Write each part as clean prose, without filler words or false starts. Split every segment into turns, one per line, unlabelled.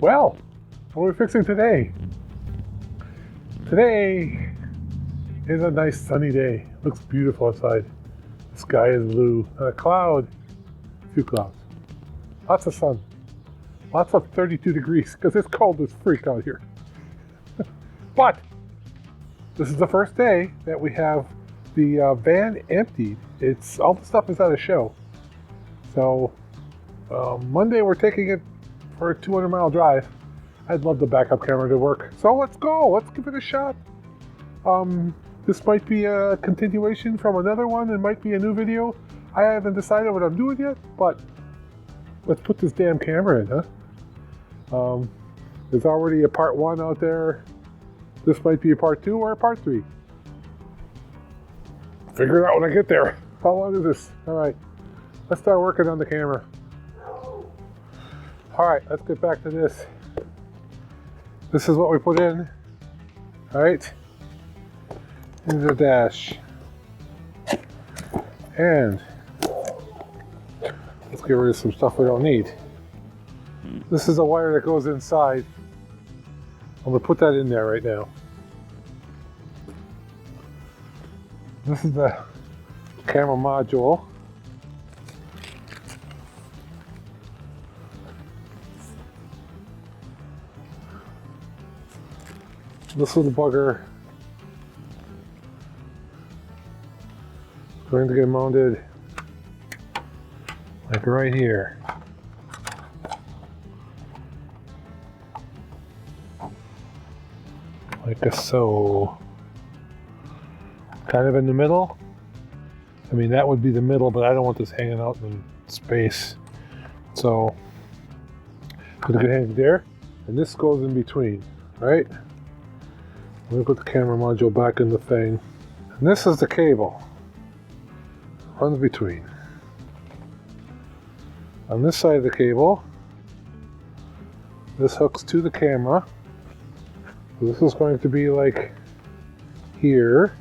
Well, what are we fixing today? Today is a nice sunny day. Looks beautiful outside. The sky is blue. Not a cloud. A few clouds. Lots of sun. Lots of 32 degrees because it's cold as freak out here. But this is the first day that we have the van emptied. It's all the stuff is at a show. So Monday we're taking it for a 200-mile drive. I'd love the backup camera to work. So let's go. Let's give it a shot. This might be a continuation from another one. It might be a new video. I haven't decided what I'm doing yet, but let's put this damn camera in, huh? There's already a part 1 out there. This might be a part 2 or a part 3. Figure it out when I get there. How long is this? All right, let's start working on the camera. All right, let's get back to this. This is what we put in. All right, into the dash. And let's get rid of some stuff we don't need. This is a wire that goes inside. I'm gonna put that in there right now. This is the camera module. This little bugger is going to get mounted like right here. Like so. Kind of in the middle. I mean, that would be the middle, but I don't want this hanging out in space. So, put it hang there, and this goes in between, right? I'm gonna put the camera module back in the thing. And this is the cable. Runs between. On this side of the cable, this hooks to the camera. So this is going to be like here.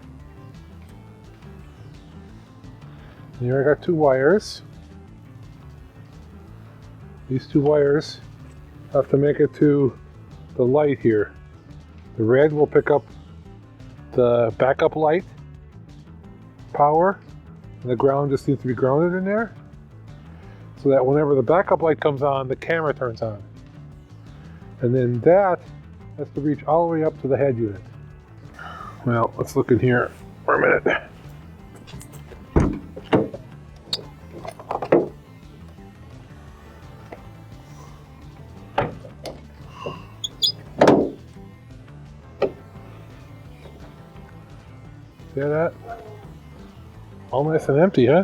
And here I got 2 wires. These 2 wires have to make it to the light here. The red will pick up the backup light power, and the ground just needs to be grounded in there so that whenever the backup light comes on, the camera turns on. And then that has to reach all the way up to the head unit. Well, let's look in here for a minute. See that? All nice and empty, huh?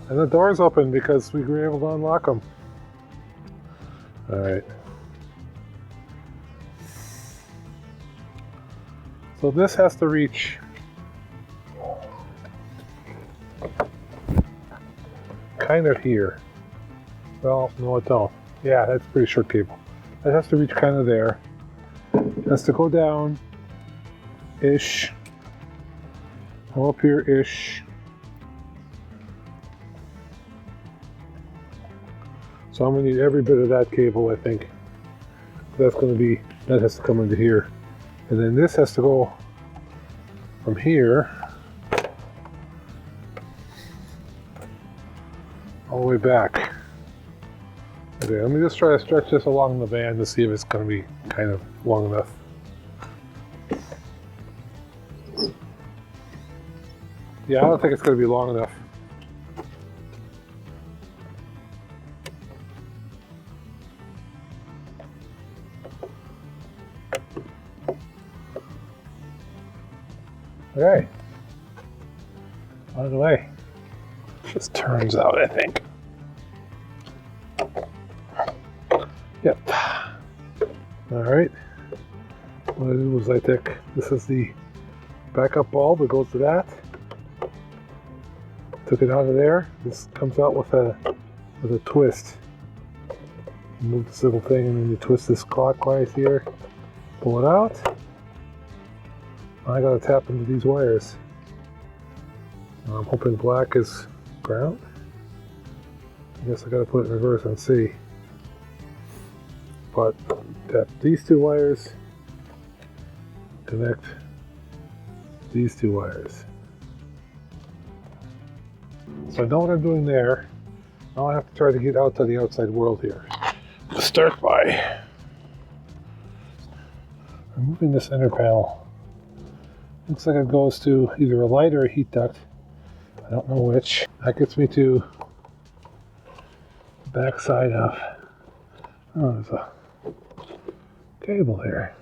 And the door's open because we were able to unlock them. All right. So this has to reach kind of here. Well, no it don't. Yeah, that's a pretty short cable. That has to reach kind of there. It has to go down-ish. Go up here-ish. So I'm gonna need every bit of that cable, I think. That's gonna be, that has to come into here. And then this has to go from here all the way back. Okay, let me just try to stretch this along the van to see if it's gonna be kind of long enough. Yeah, I don't think it's going to be long enough. Okay. Out of the way. Just turns out, I think. Yep. All right. What I did was I took, this is the backup bulb that goes to that. Took it out of there. This comes out with a twist. You move this little thing and then you twist this clockwise here. Pull it out. I gotta tap into these wires. I'm hoping black is ground. I guess I gotta put it in reverse and see. But tap these two wires, connect these two wires. So I know what I'm doing there. Now I have to try to get out to the outside world here. Let's start by removing this inner panel. Looks like it goes to either a light or a heat duct. I don't know which. That gets me to the back side of, oh, there's a cable here.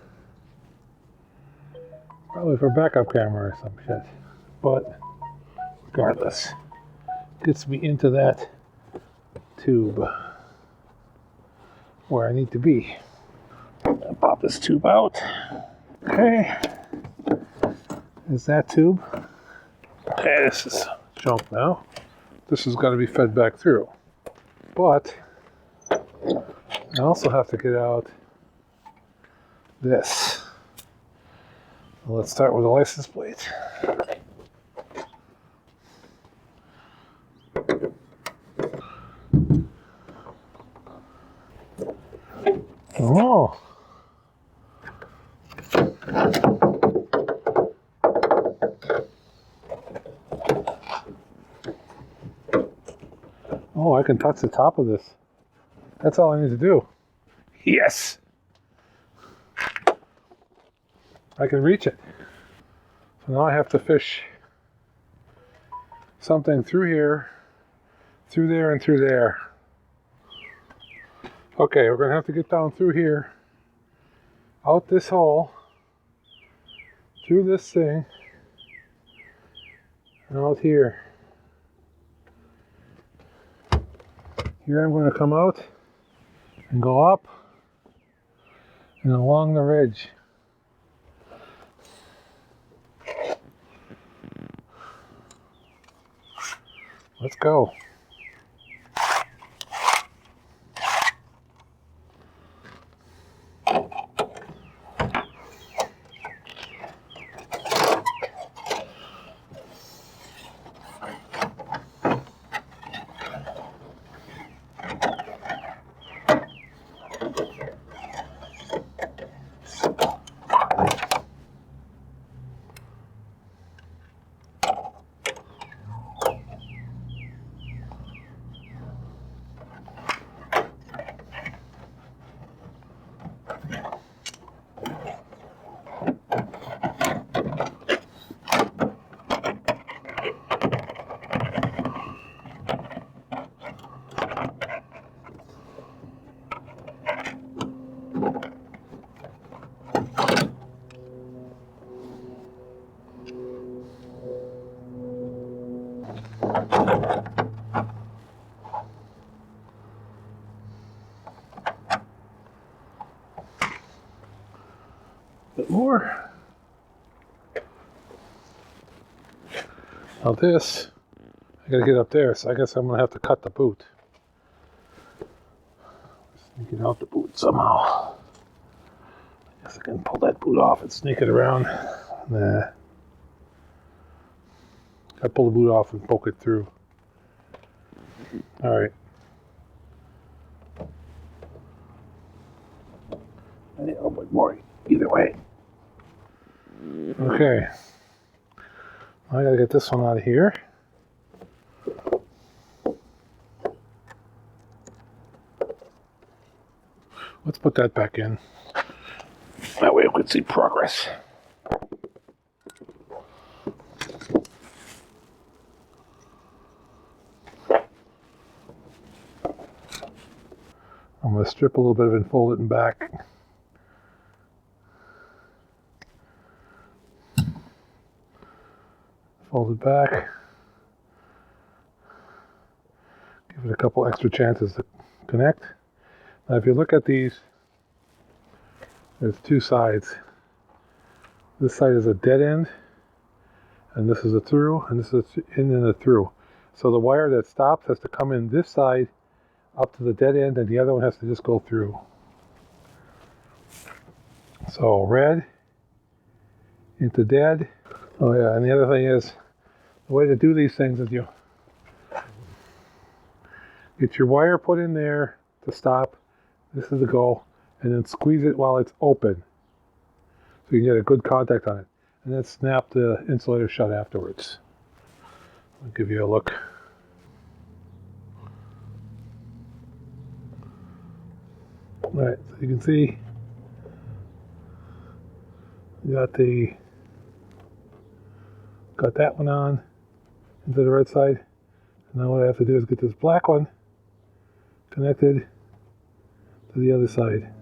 Probably for backup camera or some shit. But regardless, gets me into that tube where I need to be. I'll pop this tube out. Okay. There's that tube. Okay, this is junk now. This has got to be fed back through. But I also have to get out this. Let's start with the license plate. Oh. Oh, I can touch the top of this. That's all I need to do. Yes! I can reach it. So now I have to fish something through here, through there, and through there. Okay, we're going to have to get down through here, out this hole, through this thing, and out here. Here I'm going to come out and go up and along the ridge. Let's go. Bit more. Now this, I gotta get up there, so I guess I'm gonna have to cut the boot. Sneak it out the boot somehow. I guess I can pull that boot off and sneak it around. Nah. I pull the boot off and poke it through. Alright. A little bit more either way. Okay. I gotta get this one out of here. Let's put that back in. That way we can see progress. I'm going to strip a little bit of it and fold it in back. Fold it back. Give it a couple extra chances to connect. Now if you look at these, there's two sides. This side is a dead end, and this is a through, and this is in and a through. So the wire that stops has to come in this side up to the dead end, and the other one has to just go through. So red into dead. Oh yeah, and the other thing is, the way to do these things is you get your wire put in there to stop. This is the go, and then squeeze it while it's open so you can get a good contact on it. And then snap the insulator shut afterwards. I'll give you a look. Alright, so you can see you got that one on into the right side. And now what I have to do is get this black one connected to the other side.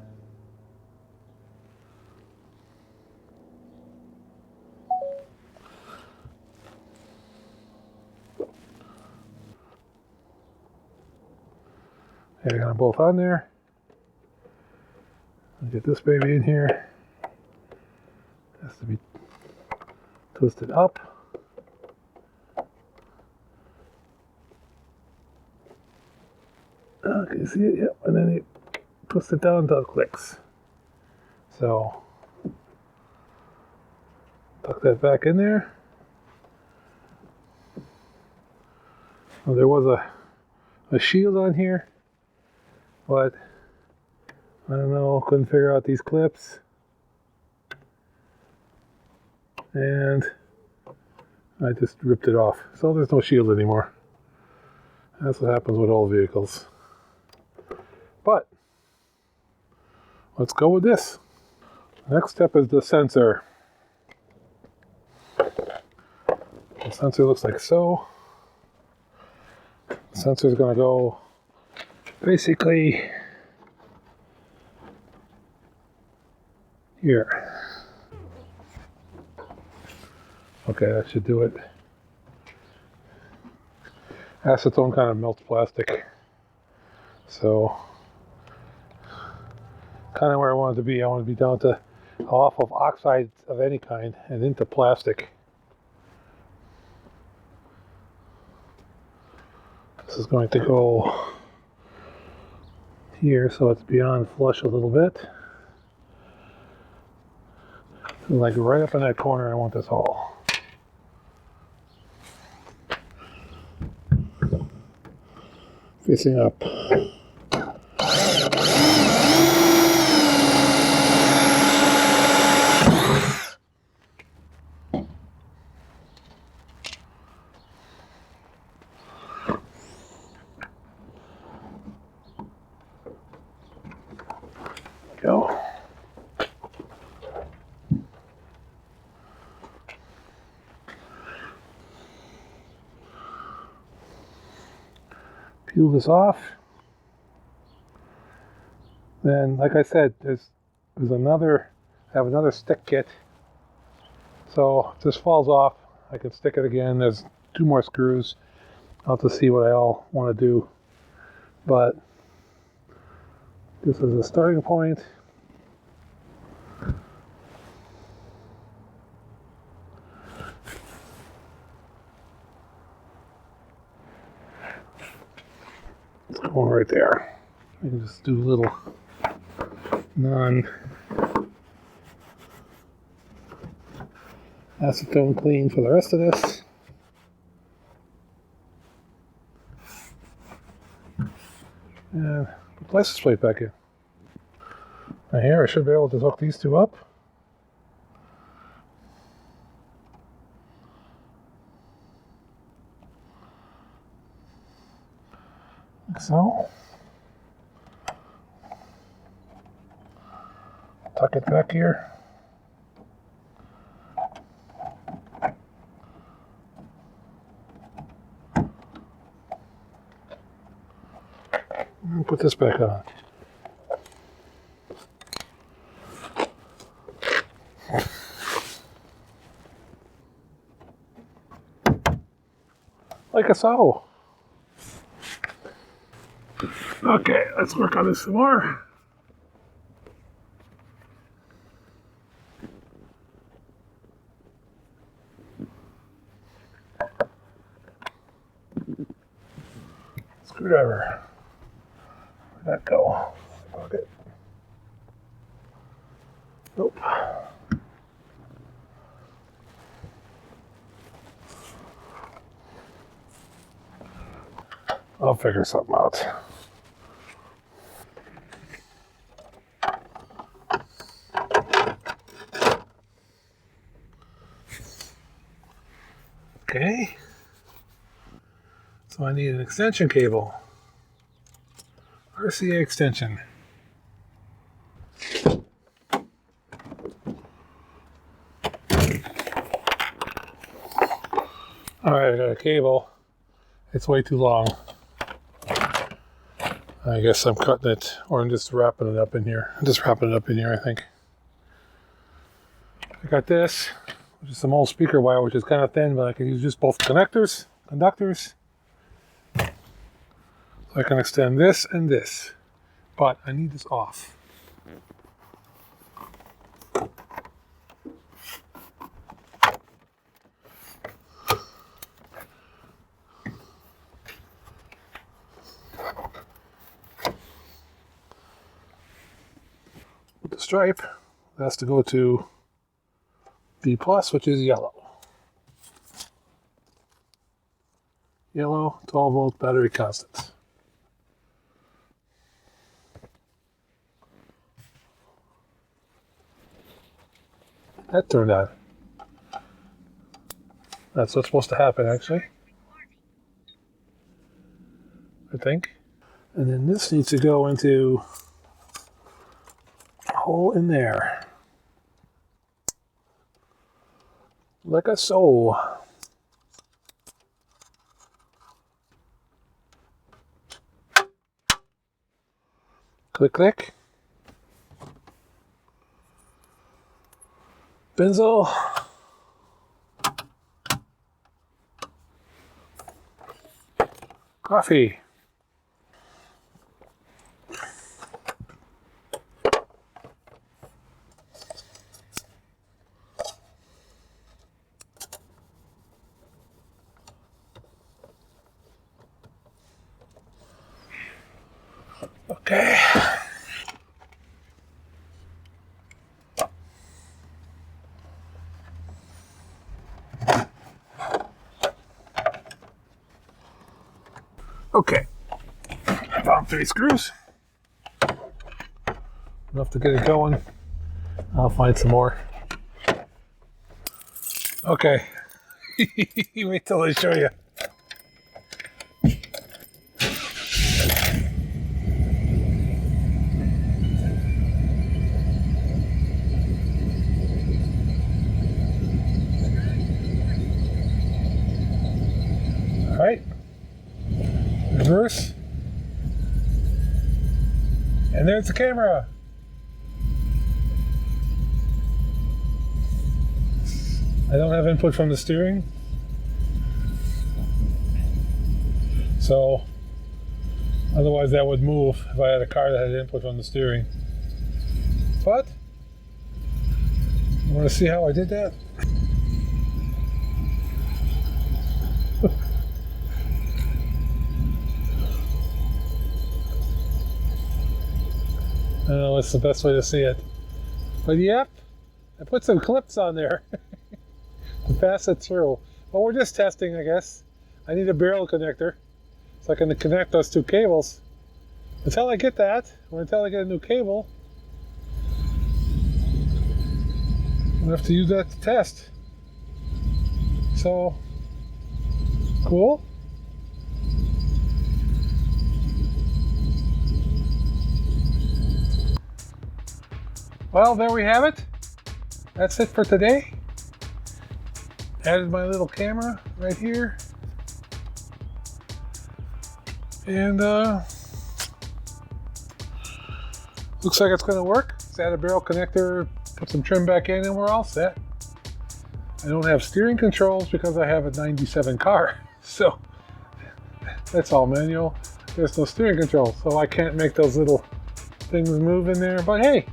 Okay, I got them both on there. I'll get this baby in here. It has to be twisted up. Can you see it? Yep. And then you twist it down until it clicks. So, tuck that back in there. Well, there was a shield on here, but I don't know, couldn't figure out these clips. And I just ripped it off. So there's no shield anymore. That's what happens with old vehicles. But let's go with this. Next step is the sensor. The sensor looks like so. The sensor is going to go basically here. Okay, that should do it. Acetone kind of melts plastic. So, kind of where I wanted to be. I want to be down to off of oxides of any kind and into plastic. This is going to go here so it's beyond flush a little bit. Like right up in that corner, I want this hole. Facing up. Go. Peel this off. Then, like I said, there's another. I have another stick kit. So if this falls off, I can stick it again. There's 2 more screws. I'll have to see what I all want to do. But this is a starting point. It's going right there. I can just do a little non-acetone clean for the rest of this. And put the license plate back in. Now here I should be able to hook these 2 up. Like so. Tuck it back here. And put this back on. Like so. Okay, let's work on this some more. Screwdriver. Where'd that go? Pocket. Nope. I'll figure something out. Okay. So I need an extension cable. RCA extension. Alright, I got a cable. It's way too long. I guess I'm cutting it, or I'm just wrapping it up in here. I'm just wrapping it up in here, I think. I got this, which is some old speaker wire, which is kind of thin, but I can use just both conductors. So I can extend this and this, but I need this off. With the stripe, it has to go to B+, which is yellow. Yellow, 12-volt battery constant. That turned on. That's what's supposed to happen, actually. I think. And then this needs to go into a hole in there. Like a so. Click, click. Benzo. Coffee. Okay. Okay. I found 3 screws. Enough to get it going. I'll find some more. Okay. Wait till I show you. All right. Reverse. And there's the camera. I don't have input from the steering. So, otherwise that would move if I had a car that had input from the steering. But, you want to see how I did that? I don't know what's the best way to see it. But yep, I put some clips on there to pass it through. Well, we're just testing, I guess. I need a barrel connector so I can connect those 2 cables. Until I get that, or until I get a new cable, I'm gonna have to use that to test. So, cool. Well, there we have it. That's it for today. Added my little camera right here. And looks like it's going to work. Let's add a barrel connector, put some trim back in, and we're all set. I don't have steering controls because I have a 97 car. So that's all manual. There's no steering control, so I can't make those little things move in there. But hey,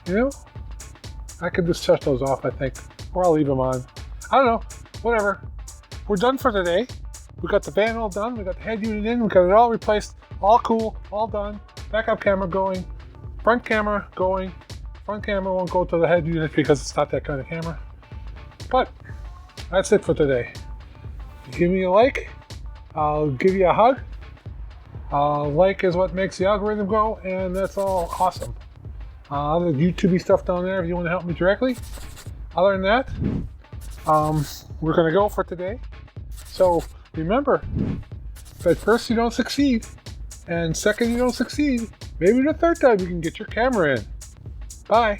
you know, I could just shut those off, I think, or I'll leave them on. I don't know, whatever. We're done for today. We got the van all done. We got the head unit in. We got it all replaced. All cool, all done. Backup camera going. Front camera going. Front camera won't go to the head unit because it's not that kind of camera. But that's it for today. Give me a like. I'll give you a hug. Like is what makes the algorithm go, and that's all awesome. Other YouTube stuff down there if you want to help me directly. Other than that, we're going to go for today. So remember, if at first you don't succeed, and second you don't succeed, maybe the third time you can get your camera in. Bye.